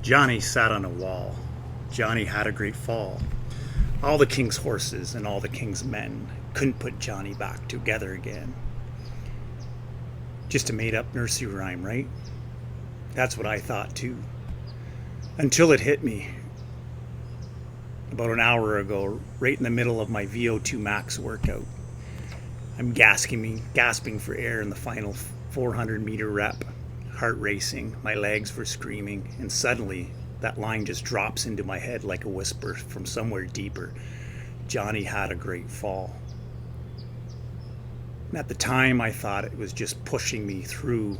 Johnny sat on a wall. Johnny had a great fall. All the king's horses and all the king's men couldn't put Johnny back together again. Just a made up nursery rhyme, right? That's what I thought too. Until it hit me about an hour ago, right in the middle of my VO2 max workout. I'm gasping for air in the final 400-meter rep, heart racing, my legs were screaming, and suddenly that line just drops into my head like a whisper from somewhere deeper. Johnny had a great fall. And at the time, I thought it was just pushing me through,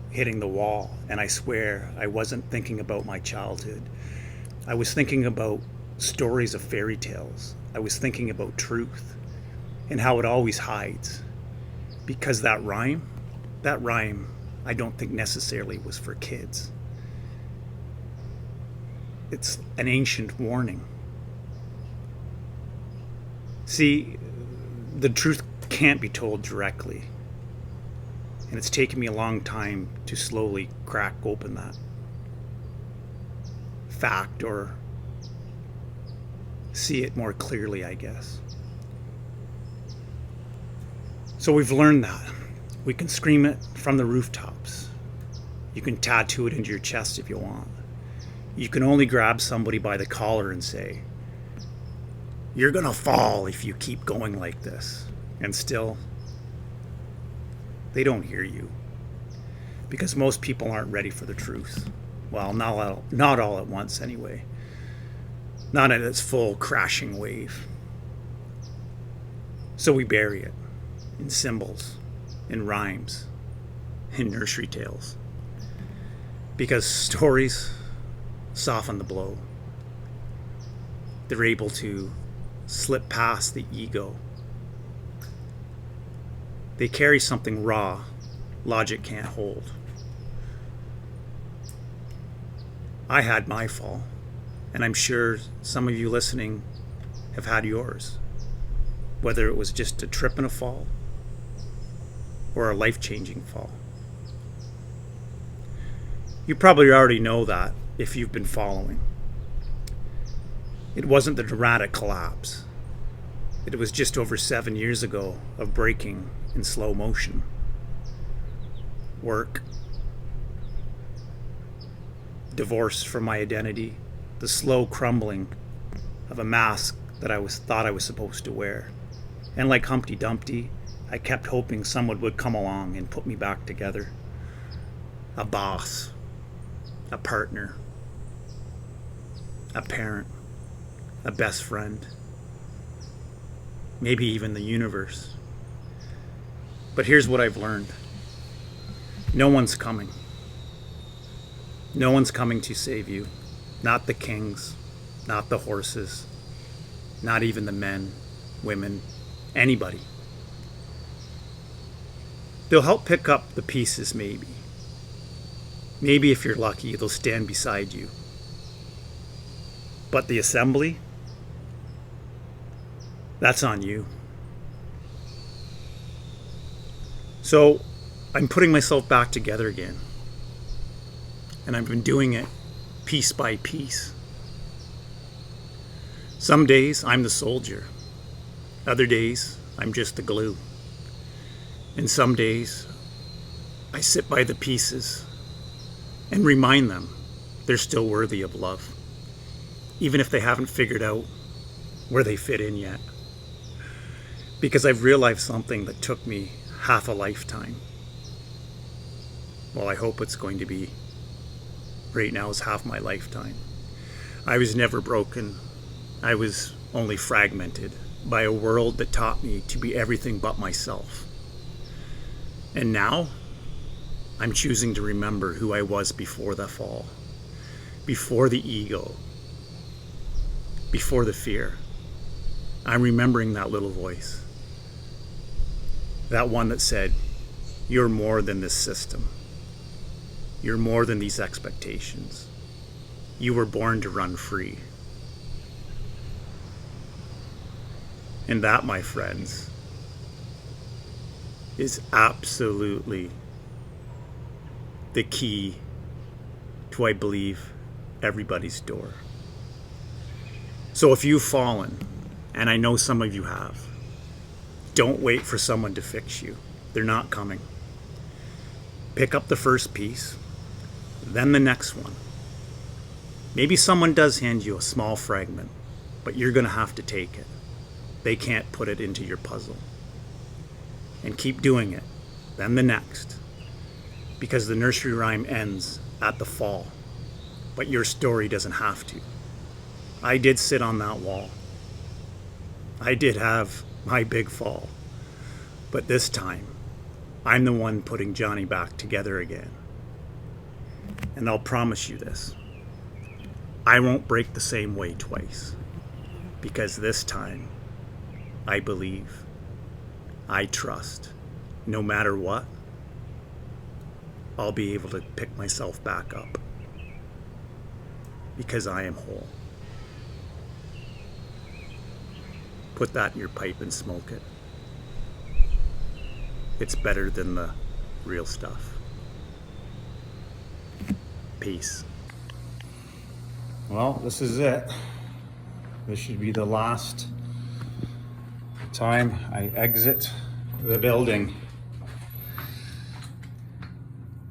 hitting the wall, and I swear I wasn't thinking about my childhood. I was thinking about stories of fairy tales. I was thinking about truth and how it always hides. Because that rhyme, I don't think necessarily was for kids. It's an ancient warning. See, the truth can't be told directly. And it's taken me a long time to slowly crack open that fact or see it more clearly, I guess. So we've learned that. We can scream it from the rooftops. You can tattoo it into your chest if you want. You can only grab somebody by the collar and say, "You're gonna fall if you keep going like this." And still, they don't hear you. Because most people aren't ready for the truth. Well, not all at once anyway. Not at its full crashing wave. So we bury it in symbols, in rhymes, in nursery tales. Because stories soften the blow. They're able to slip past the ego. They carry something raw logic can't hold. I had my fall, and I'm sure some of you listening have had yours. Whether it was just a trip and a fall or a life-changing fall. You probably already know that if you've been following. It wasn't the dramatic collapse. It was just over 7 years ago of breaking in slow motion. Work, divorce from my identity, the slow crumbling of a mask that I thought I was supposed to wear. And like Humpty Dumpty, I kept hoping someone would come along and put me back together. A boss, a partner, a parent, a best friend, maybe even the universe. But here's what I've learned. No one's coming. No one's coming to save you. Not the kings, not the horses, not even the men, women, anybody. They'll help pick up the pieces maybe. Maybe if you're lucky, they'll stand beside you. But the assembly, that's on you. So I'm putting myself back together again. And I've been doing it piece by piece. Some days I'm the soldier. Other days I'm just the glue. And some days I sit by the pieces and remind them they're still worthy of love, even if they haven't figured out where they fit in yet. Because I've realized something that took me half a lifetime. Well, I hope it's going to be. Right now is half my lifetime. I was never broken. I was only fragmented by a world that taught me to be everything but myself. And now, I'm choosing to remember who I was before the fall, before the ego, before the fear. I'm remembering that little voice. That one that said, "You're more than this system. You're more than these expectations. You were born to run free." And that, my friends, is absolutely the key to, I believe, everybody's door. So if you've fallen, and I know some of you have, don't wait for someone to fix you. They're not coming. Pick up the first piece, then the next one. Maybe someone does hand you a small fragment, but you're going to have to take it. They can't put it into your puzzle. And keep doing it, then the next. Because the nursery rhyme ends at the fall, but your story doesn't have to. I did sit on that wall. I did have my big fall. But this time, I'm the one putting Johnny back together again. And I'll promise you this. I won't break the same way twice. Because this time, I believe, I trust, no matter what, I'll be able to pick myself back up. Because I am whole. Put that in your pipe and smoke it. It's better than the real stuff. Peace. Well, this is it. This should be the last time I exit the building.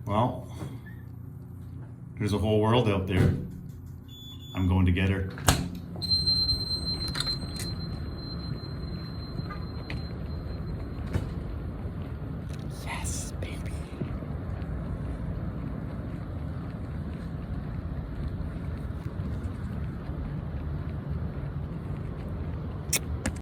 Well, there's a whole world out there. I'm going to get her.